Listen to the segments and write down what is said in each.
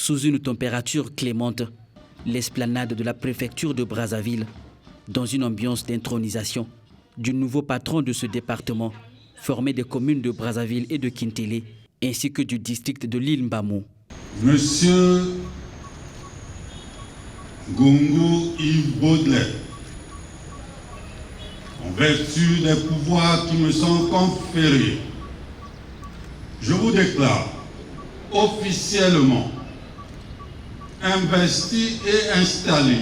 Sous une température clémente, l'esplanade de la préfecture de Brazzaville, dans une ambiance d'intronisation du nouveau patron de ce département, formé des communes de Brazzaville et de Kintélé, ainsi que du district de l'île Mbamou. Monsieur Gongo Yves Baudelaire, en vertu des pouvoirs qui me sont conférés, je vous déclare officiellement investi et installé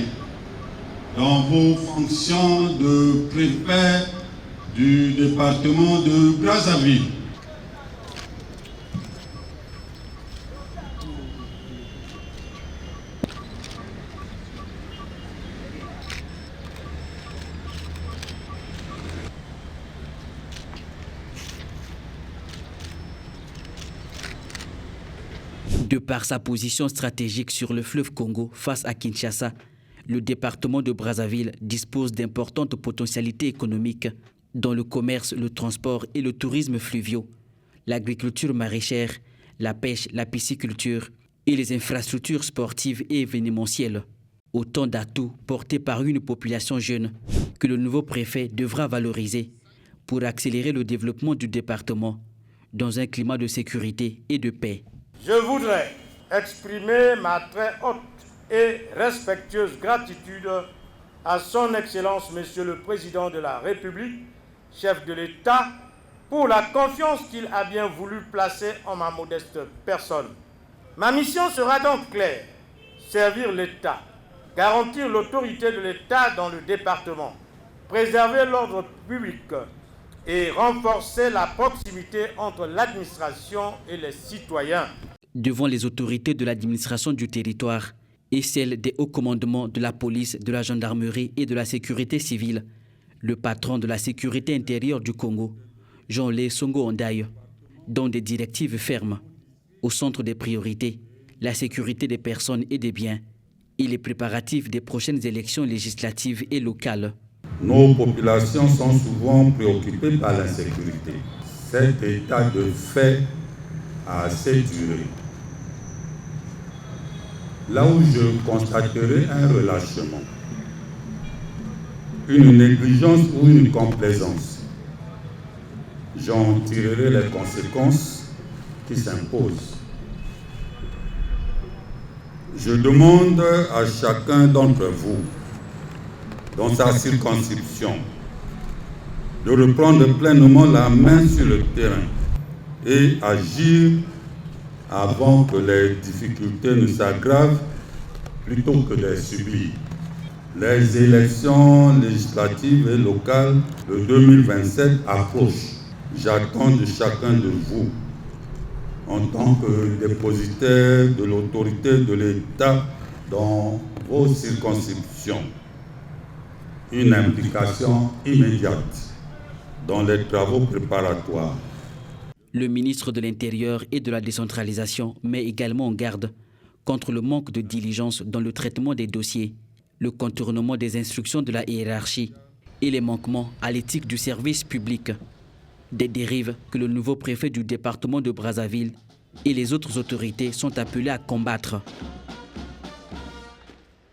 dans vos fonctions de préfet du département de Brazzaville. De par sa position stratégique sur le fleuve Congo face à Kinshasa, le département de Brazzaville dispose d'importantes potentialités économiques dans le commerce, le transport et le tourisme fluviaux, l'agriculture maraîchère, la pêche, la pisciculture et les infrastructures sportives et événementielles. Autant d'atouts portés par une population jeune que le nouveau préfet devra valoriser pour accélérer le développement du département dans un climat de sécurité et de paix. Je voudrais exprimer ma très haute et respectueuse gratitude à son Excellence Monsieur le Président de la République, chef de l'État, pour la confiance qu'il a bien voulu placer en ma modeste personne. Ma mission sera donc claire: servir l'État, garantir l'autorité de l'État dans le département, préserver l'ordre public et renforcer la proximité entre l'administration et les citoyens. Devant les autorités de l'administration du territoire et celles des hauts commandements de la police, de la gendarmerie et de la sécurité civile, le patron de la sécurité intérieure du Congo, Jean-Lé Songo Ondaye, donne des directives fermes. Au centre des priorités, la sécurité des personnes et des biens et les préparatifs des prochaines élections législatives et locales. Nos populations sont souvent préoccupées par l'insécurité. Cet état de fait a assez duré. Là où je constaterai un relâchement, une négligence ou une complaisance, j'en tirerai les conséquences qui s'imposent. Je demande à chacun d'entre vous, dans sa circonscription, de reprendre pleinement la main sur le terrain et agir avant que les difficultés ne s'aggravent plutôt que de les subir. Les élections législatives et locales de 2027 approchent. J'attends de chacun de vous, en tant que dépositaire de l'autorité de l'État dans vos circonscriptions, une implication immédiate dans les travaux préparatoires. Le ministre de l'Intérieur et de la décentralisation met également en garde contre le manque de diligence dans le traitement des dossiers, le contournement des instructions de la hiérarchie et les manquements à l'éthique du service public. Des dérives que le nouveau préfet du département de Brazzaville et les autres autorités sont appelés à combattre.